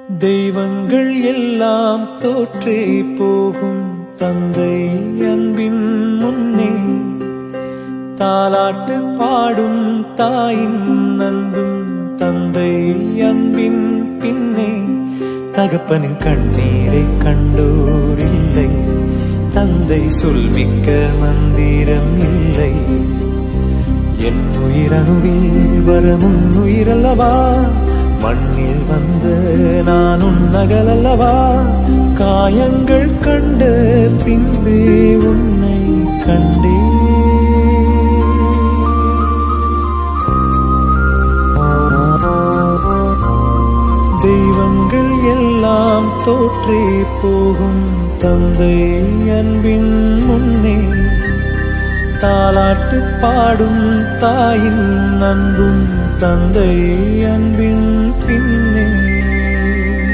தெய்வங்கள் எல்லாம் தோற்றே போகும் தந்தை அன்பின் முன்னே, தாலாட்டு பாடும் தாயின் அன்பும் தந்தை அன்பின் பின்னே. தகப்பனின் கண்ணீரை கண்டோர் இல்லை, தந்தை சொல்மிக்க மந்திரம் இல்லை. என் உயிரணுவில் வரமுன் உயிரல்லவா, மண்ணில் வந்த நான் உன்னகலல்லவா. காயங்கள் கண்ட பின்பே உன்னை கண்டே. தெய்வங்கள் எல்லாம் தோற்றே போகும் தந்தை அன்பின் முன்னே, தாலாட்டு பாடும் தாயின் அன்பும் தந்தை அன்பின் பின்.